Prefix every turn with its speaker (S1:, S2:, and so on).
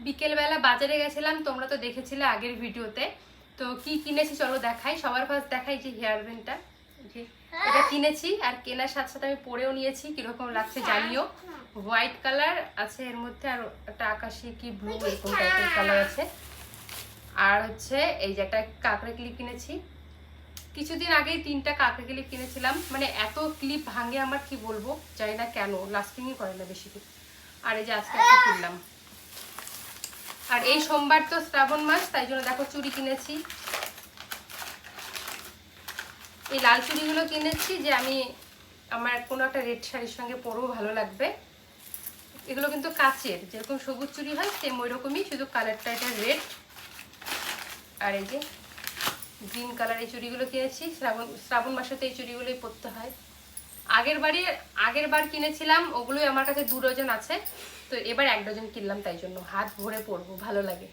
S1: বিকেলবেলা বাজারে গেছিলাম, তোমরা তো দেখেছিলে আগের ভিডিওতে। তো কি কিনেছি চলো দেখাই। সবার ফার্স্ট দেখাই যে হেয়ার ব্যান্ডটা, এটা কিনেছি আর কেনার সাথে সাথে আমি পরেও নিয়েছি, কিরকম লাগছে জানিও। হোয়াইট কালার আছে এর মধ্যে, আর একটা আকাশি কি ব্লু এরকম টাইপের কালার আছে। আর হচ্ছে এই যে একটা কাঁকড়া ক্লিপ কিনেছি। কিছুদিন আগেই 3টা কাঁকড়া ক্লিপ কিনেছিলাম, মানে এত ক্লিপ ভাঙে আমার কি বলবো, জানি না কেন, লাস্টিংই করে না বেশি দিন। আর এই যে আজকে একটা কিনলাম। আর এই সোমবার তো শ্রাবণ মাস, তাই জন্য দেখো চুড়ি কিনেছি। এই লাল চুড়িগুলো কিনেছি যে আমি আমার কোনো একটা রেড শাড়ির সঙ্গে পরেও ভালো লাগবে। এগুলো কিন্তু কাচের, যেরকম সবুজ চুড়ি হয় সেম ওই রকমই, শুধু কালারটা এটা রেড। আর এই যে গ্রিন কালার এই চুড়িগুলো কিনেছি। শ্রাবণ মাসে তো এই চুড়িগুলোই পরতে হয়। আগের বার কিনেছিলাম, ওগুলোই আমার কাছে 2 ডজন আছে। তো এবার 1 ডজন কিনলাম, তাই জন্য হাত ভরে পরবো, ভালো লাগে।